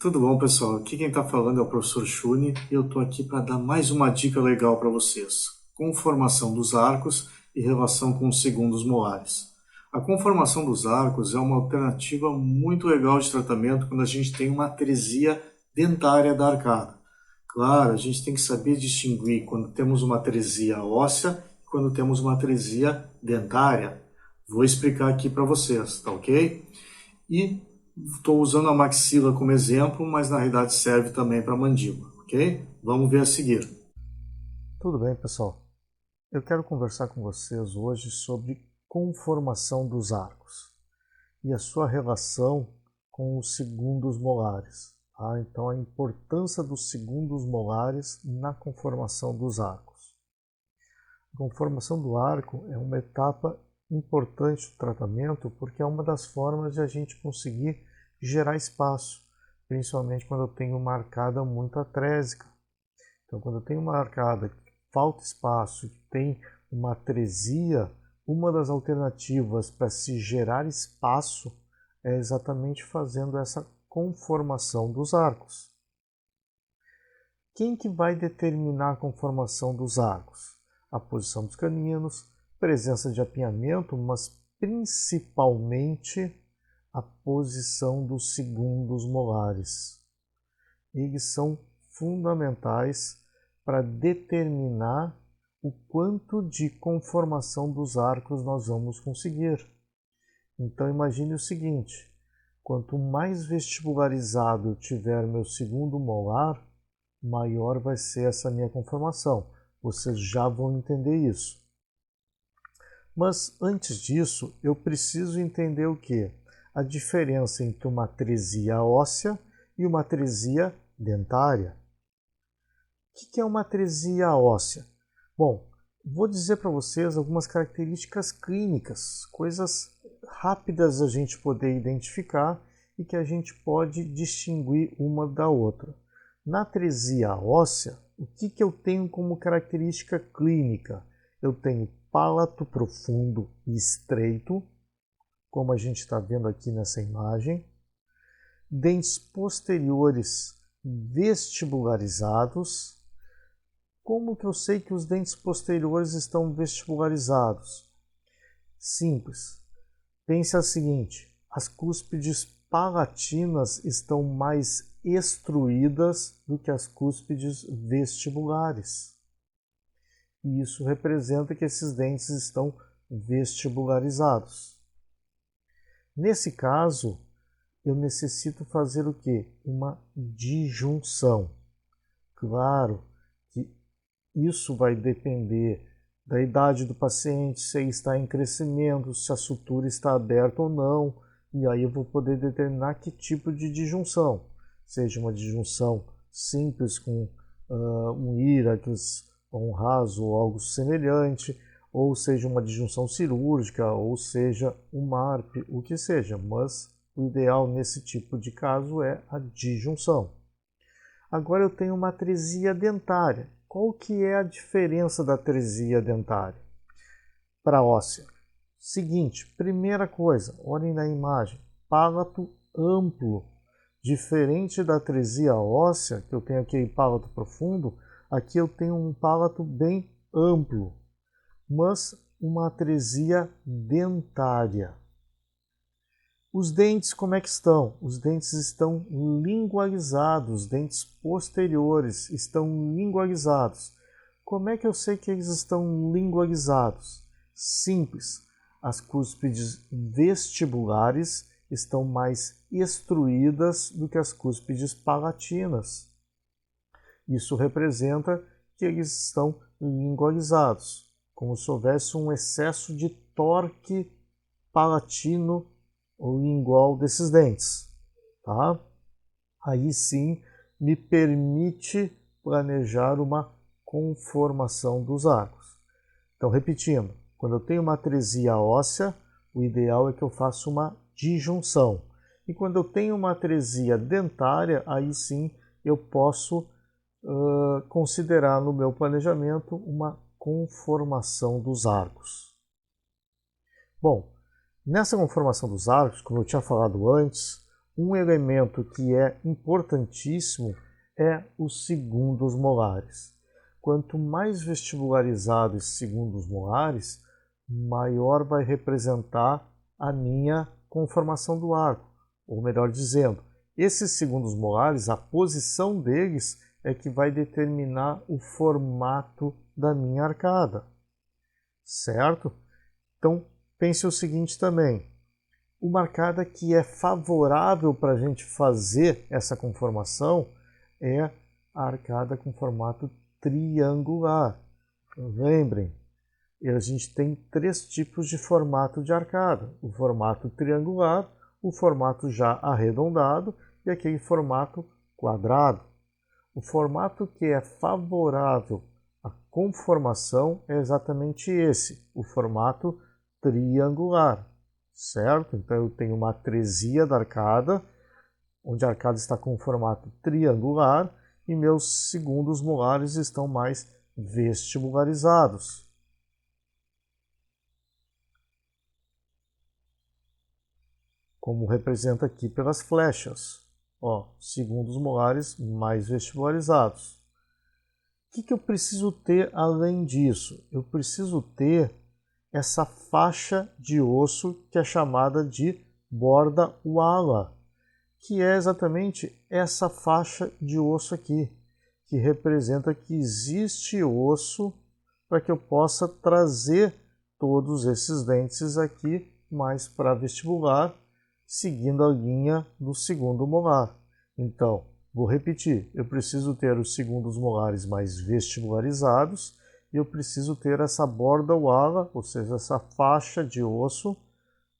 Tudo bom, pessoal? Aqui quem está falando é o professor Shuni e eu estou aqui para dar mais uma dica legal para vocês. Conformação dos arcos e relação com os segundos molares. A conformação dos arcos é uma alternativa muito legal de tratamento quando a gente tem uma atresia dentária da arcada. Claro, a gente tem que saber distinguir quando temos uma atresia óssea e quando temos uma atresia dentária. Vou explicar aqui para vocês, tá ok? E estou usando a maxila como exemplo, mas na realidade serve também para a mandíbula, ok? Vamos ver a seguir. Tudo bem, pessoal? Eu quero conversar com vocês hoje sobre conformação dos arcos e a sua relação com os segundos molares. Tá? Então, a importância dos segundos molares na conformação dos arcos. A conformação do arco é uma etapa importante do tratamento porque é uma das formas de a gente conseguir gerar espaço, principalmente quando eu tenho uma arcada muito atrésica. Então, quando eu tenho uma arcada que falta espaço, que tem uma atresia, uma das alternativas para se gerar espaço é exatamente fazendo essa conformação dos arcos. Quem que vai determinar a conformação dos arcos? A posição dos caninos, presença de apinhamento, mas principalmente a posição dos segundos molares. Eles são fundamentais para determinar o quanto de conformação dos arcos nós vamos conseguir. Então imagine o seguinte, quanto mais vestibularizado eu tiver meu segundo molar, maior vai ser essa minha conformação. Vocês já vão entender isso. Mas antes disso, eu preciso entender o quê? A diferença entre uma atresia óssea e uma atresia dentária. O que é uma atresia óssea? Bom, vou dizer para vocês algumas características clínicas, coisas rápidas a gente poder identificar e que a gente pode distinguir uma da outra. Na atresia óssea, o que eu tenho como característica clínica? Eu tenho palato profundo e estreito, como a gente está vendo aqui nessa imagem, dentes posteriores vestibularizados. Como que eu sei que os dentes posteriores estão vestibularizados? Simples. Pense o seguinte, as cúspides palatinas estão mais extruídas do que as cúspides vestibulares. E isso representa que esses dentes estão vestibularizados. Nesse caso, eu necessito fazer o quê? Uma disjunção. Claro que isso vai depender da idade do paciente, se ele está em crescimento, se a sutura está aberta ou não, e aí eu vou poder determinar que tipo de disjunção. Seja uma disjunção simples com um írax, ou um raso ou algo semelhante, ou seja uma disjunção cirúrgica, ou seja um MARP, o que seja, mas o ideal nesse tipo de caso é a disjunção. Agora eu tenho uma atresia dentária. Qual que é a diferença da atresia dentária para a óssea? Seguinte, primeira coisa, olhem na imagem, palato amplo. Diferente da atresia óssea, que eu tenho aqui palato profundo, aqui eu tenho um palato bem amplo, mas uma atresia dentária. Os dentes como é que estão? Os dentes estão lingualizados, os dentes posteriores estão lingualizados. Como é que eu sei que eles estão lingualizados? Simples, as cúspides vestibulares estão mais extruídas do que as cúspides palatinas. Isso representa que eles estão lingualizados, como se houvesse um excesso de torque palatino ou lingual desses dentes. Tá? Aí sim me permite planejar uma conformação dos arcos. Então, repetindo, quando eu tenho uma atresia óssea, o ideal é que eu faça uma disjunção. E quando eu tenho uma atresia dentária, aí sim eu posso considerar no meu planejamento uma conformação dos arcos. Bom, nessa conformação dos arcos, como eu tinha falado antes, um elemento que é importantíssimo é os segundos molares. Quanto mais vestibularizado esses segundos molares, maior vai representar a minha conformação do arco. Ou melhor dizendo, esses segundos molares, a posição deles é que vai determinar o formato da minha arcada. Certo? Então, pense o seguinte também. Uma arcada que é favorável para a gente fazer essa conformação é a arcada com formato triangular. Lembrem, a gente tem 3 tipos de formato de arcada. O formato triangular, o formato já arredondado e aquele formato quadrado. O formato que é favorável à conformação é exatamente esse, o formato triangular, certo? Então eu tenho uma tresia da arcada, onde a arcada está com formato triangular e meus segundos molares estão mais vestibularizados. Como representa aqui pelas flechas. Ó, segundos molares mais vestibularizados. O que eu preciso ter além disso? Eu preciso ter essa faixa de osso que é chamada de borda wala, que é exatamente essa faixa de osso aqui, que representa que existe osso para que eu possa trazer todos esses dentes aqui mais para vestibular, seguindo a linha do segundo molar. Então, vou repetir, eu preciso ter os segundos molares mais vestibularizados e eu preciso ter essa borda wala, ou seja, essa faixa de osso,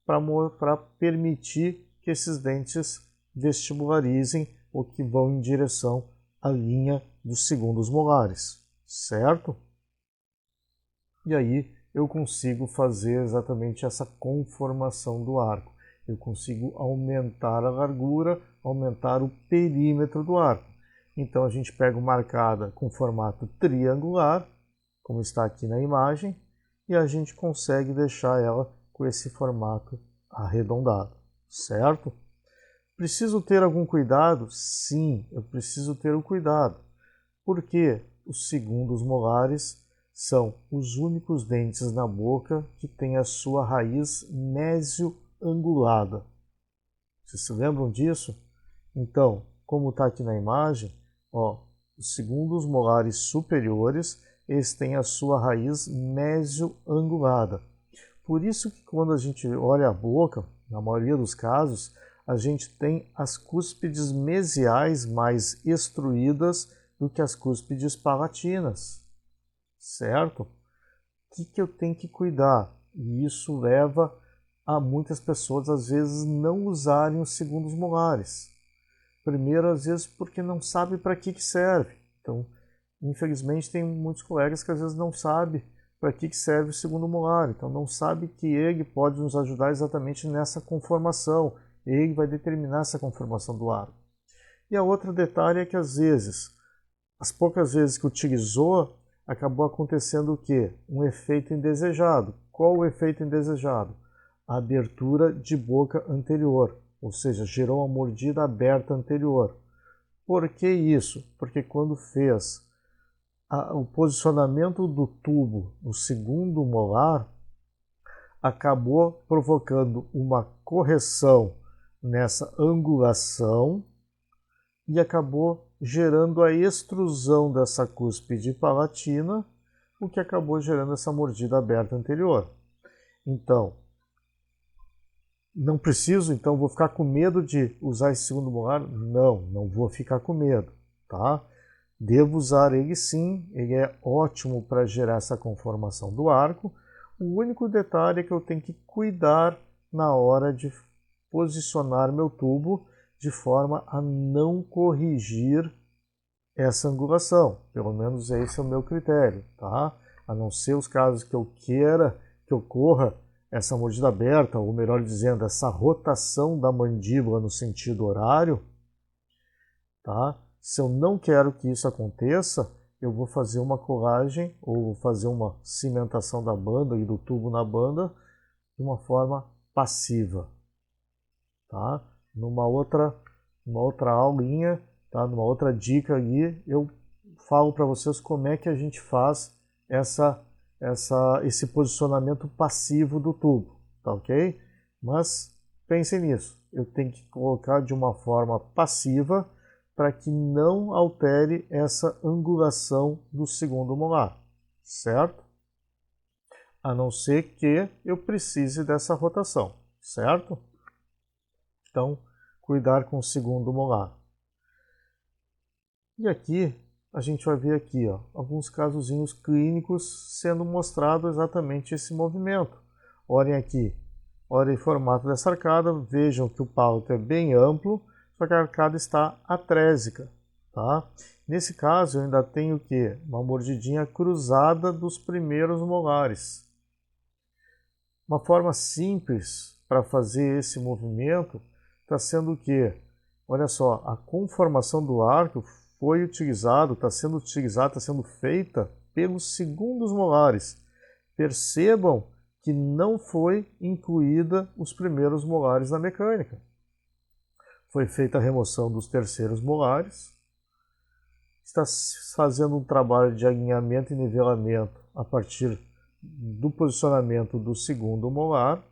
para permitir que esses dentes vestibularizem ou que vão em direção à linha dos segundos molares, certo? E aí eu consigo fazer exatamente essa conformação do arco. Eu consigo aumentar a largura, aumentar o perímetro do arco. Então a gente pega uma arcada com formato triangular, como está aqui na imagem, e a gente consegue deixar ela com esse formato arredondado, certo? Preciso ter algum cuidado? Sim, eu preciso ter o cuidado, porque os segundos molares são os únicos dentes na boca que têm a sua raiz mesio-angulada. Vocês se lembram disso? Então, como está aqui na imagem, ó, os segundos molares superiores, eles têm a sua raiz mesio-angulada. Por isso que quando a gente olha a boca, na maioria dos casos, a gente tem as cúspides mesiais mais estruídas do que as cúspides palatinas, certo? O que eu tenho que cuidar? E isso leva a muitas pessoas, às vezes, não usarem os segundos molares. Primeiro, às vezes, porque não sabe para que serve. Então, infelizmente, tem muitos colegas que às vezes não sabem para que serve o segundo molar. Então, não sabe que ele pode nos ajudar exatamente nessa conformação. Ele vai determinar essa conformação do arco. E a outra detalhe é que, às vezes, as poucas vezes que utilizou, acabou acontecendo o quê? Um efeito indesejado. Qual o efeito indesejado? A abertura de boca anterior, ou seja, gerou uma mordida aberta anterior. Por que isso? Porque quando fez o posicionamento do tubo no segundo molar, acabou provocando uma correção nessa angulação e acabou gerando a extrusão dessa cúspide palatina, o que acabou gerando essa mordida aberta anterior. Então, não preciso, então vou ficar com medo de usar esse segundo molar? Não, não vou ficar com medo, tá? Devo usar ele sim, ele é ótimo para gerar essa conformação do arco. O único detalhe é que eu tenho que cuidar na hora de posicionar meu tubo de forma a não corrigir essa angulação. Pelo menos esse é o meu critério, tá? A não ser os casos que eu queira que ocorra essa mordida aberta, ou melhor dizendo, essa rotação da mandíbula no sentido horário, tá? Se eu não quero que isso aconteça, eu vou fazer uma colagem ou vou fazer uma cimentação da banda e do tubo na banda de uma forma passiva, tá? numa outra aulinha, tá? Numa outra dica ali, eu falo para vocês como é que a gente faz esse posicionamento passivo do tubo, tá ok? Mas pensem nisso, eu tenho que colocar de uma forma passiva para que não altere essa angulação do segundo molar, certo? A não ser que eu precise dessa rotação, certo? Então, cuidar com o segundo molar. E aqui, a gente vai ver aqui, ó, alguns casozinhos clínicos sendo mostrado exatamente esse movimento. Olhem aqui, olhem o formato dessa arcada, vejam que o palato é bem amplo, só que a arcada está atrésica, tá? Nesse caso, eu ainda tenho o quê? Uma mordidinha cruzada dos primeiros molares. Uma forma simples para fazer esse movimento está sendo o quê? Olha só, a conformação do arco foi utilizado, está sendo feita pelos segundos molares. Percebam que não foi incluída os primeiros molares na mecânica. Foi feita a remoção dos terceiros molares. Está fazendo um trabalho de alinhamento e nivelamento a partir do posicionamento do segundo molar.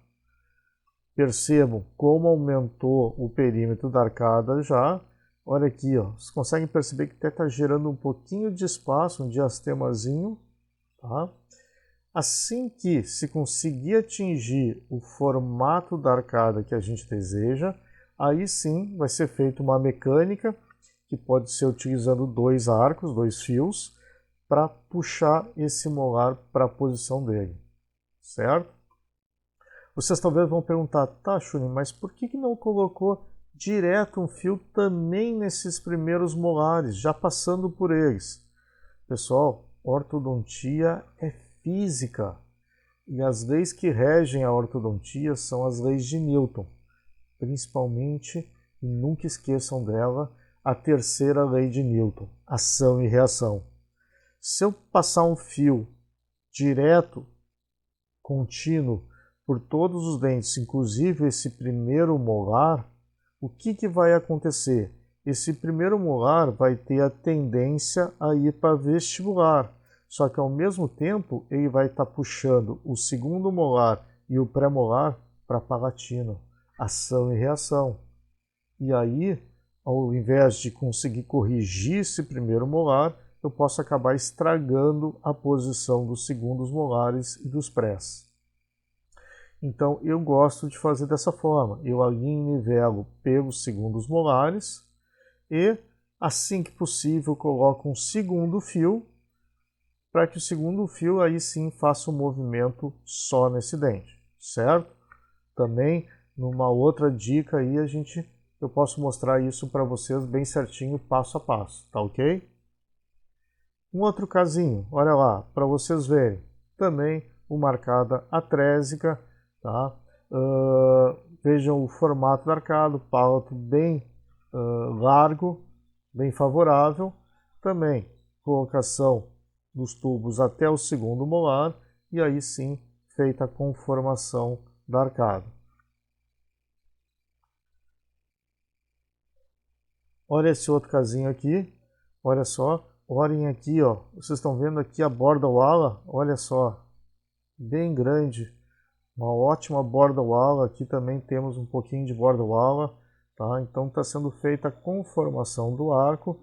Percebam como aumentou o perímetro da arcada já. Olha aqui, ó, vocês conseguem perceber que até está gerando um pouquinho de espaço, um diastemazinho, tá? Assim que se conseguir atingir o formato da arcada que a gente deseja, aí sim vai ser feita uma mecânica que pode ser utilizando dois arcos, dois fios, para puxar esse molar para a posição dele, certo? Vocês talvez vão perguntar, tá, Shuni, mas por que não colocou direto um fio também nesses primeiros molares, já passando por eles? Pessoal, ortodontia é física e as leis que regem a ortodontia são as leis de Newton, principalmente, e nunca esqueçam dela, a terceira lei de Newton, ação e reação. Se eu passar um fio direto, contínuo, por todos os dentes, inclusive esse primeiro molar, o que vai acontecer? Esse primeiro molar vai ter a tendência a ir para vestibular, só que ao mesmo tempo ele vai estar puxando o segundo molar e o pré-molar para palatino, ação e reação. E aí, ao invés de conseguir corrigir esse primeiro molar, eu posso acabar estragando a posição dos segundos molares e dos prés. Então, eu gosto de fazer dessa forma. Eu alinho e nivelo pelos segundos molares e, assim que possível, coloco um segundo fio para que o segundo fio aí sim faça um movimento só nesse dente, certo? Também, numa outra dica aí, eu posso mostrar isso para vocês bem certinho, passo a passo, tá ok? Um outro casinho, olha lá, para vocês verem, também uma arcada atrésica, tá? Vejam o formato da arcada, o palato bem largo, bem favorável. Também colocação dos tubos até o segundo molar e aí sim feita a conformação da arcada. Olha esse outro casinho aqui, olha só. Olhem aqui, ó. Vocês estão vendo aqui a borda wala? Olha só, bem grande. Uma ótima borda wala. Aqui também temos um pouquinho de borda wala, tá? Então está sendo feita a conformação do arco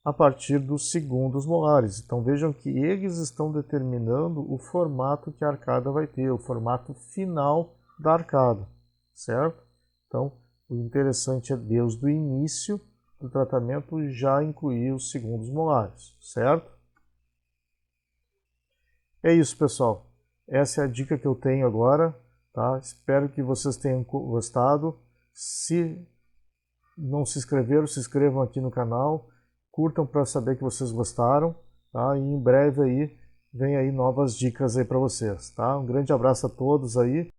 a partir dos segundos molares. Então vejam que eles estão determinando o formato que a arcada vai ter, o formato final da arcada, certo? Então o interessante é desde o início do tratamento já incluir os segundos molares, certo? É isso, pessoal. Essa é a dica que eu tenho agora, tá? Espero que vocês tenham gostado. Se não se inscreveram, se inscrevam aqui no canal, curtam para saber que vocês gostaram, tá? E em breve aí vem aí novas dicas aí para vocês, tá? Um grande abraço a todos aí.